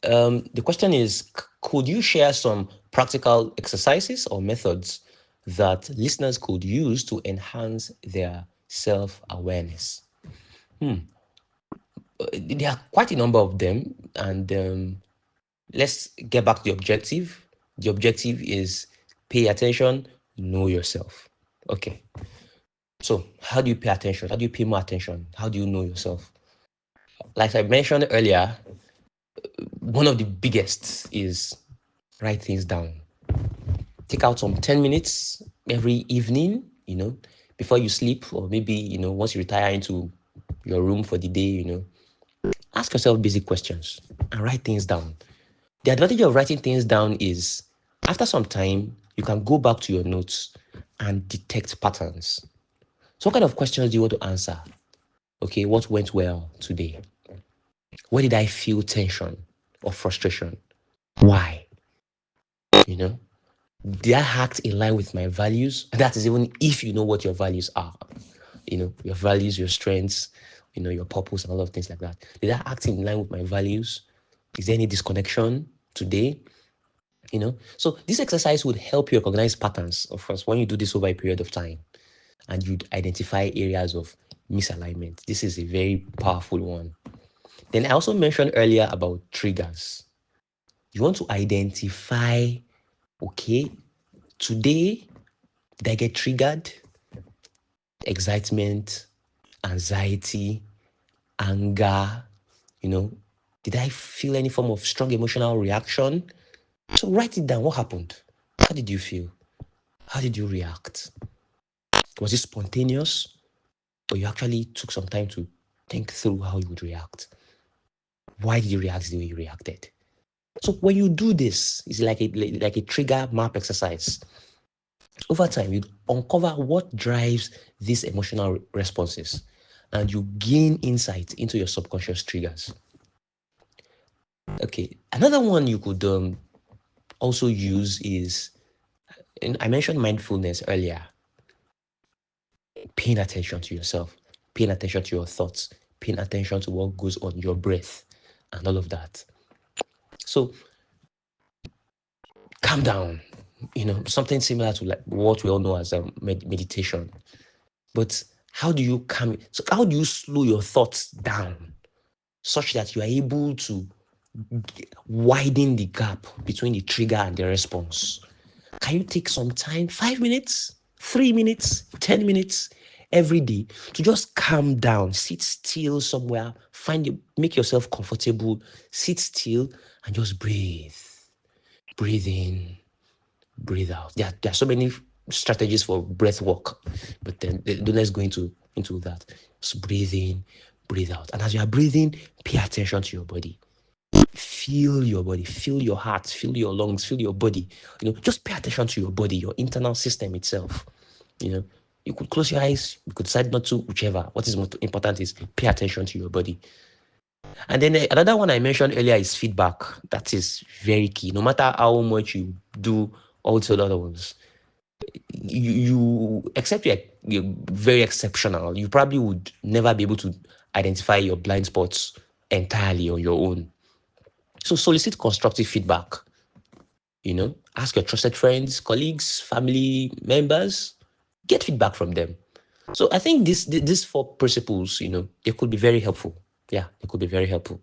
The question is, could you share some practical exercises or methods that listeners could use to enhance their self-awareness? There are quite a number of them, and let's get back to the objective. The objective is pay attention, know yourself. Okay. So, how do you pay attention? How do you pay more attention? How do you know yourself? Like I mentioned earlier, one of the biggest is write things down. Take out some 10 minutes every evening, before you sleep, or maybe, once you retire into your room for the day, ask yourself basic questions and write things down. The advantage of writing things down is after some time, you can go back to your notes and detect patterns. So what kind of questions do you want to answer? Okay, what went well today? Where did I feel tension or frustration? Why? Did I act in line with my values? That is even if you know what your values are. Your values, your strengths, your purpose and all of things like that. Did I act in line with my values? Is there any disconnection today? So this exercise would help you recognize patterns, of course, when you do this over a period of time and you'd identify areas of misalignment. This is a very powerful one. Then I also mentioned earlier about triggers. You want to identify, okay, today, did I get triggered? Excitement, anxiety, anger, did I feel any form of strong emotional reaction? So write it down. What happened? How did you feel? How did you react? Was it spontaneous? Or you actually took some time to think through how you would react? Why did you react the way you reacted? So when you do this, it's like a trigger map exercise. Over time, you uncover what drives these emotional responses, and you gain insight into your subconscious triggers. Okay, another one you could also use is, and I mentioned mindfulness earlier. Paying attention to yourself, paying attention to your thoughts, paying attention to what goes on, your breath, and all of that. So calm down, something similar to like what we all know as meditation. But how do you how do you slow your thoughts down such that you are able to widen the gap between the trigger and the response? Can you take some time, 5 minutes, 3 minutes, 10 minutes every day to just calm down, sit still somewhere, make yourself comfortable, sit still and just breathe. Breathe in, breathe out. There are so many strategies for breath work, but then let's go into that. So breathe in, breathe out. And as you are breathing, pay attention to your body. Feel your body, feel your heart, feel your lungs, feel your body. Just pay attention to your body, your internal system itself. You could close your eyes, you could decide not to, whichever. What is most important is pay attention to your body. And then another one I mentioned earlier is feedback. That is very key. No matter how much you do all the other ones, you except you're very exceptional, you probably would never be able to identify your blind spots entirely on your own. So solicit constructive feedback. Ask your trusted friends, colleagues, family members, get feedback from them. So I think these 4 principles, they could be very helpful. Yeah, they could be very helpful.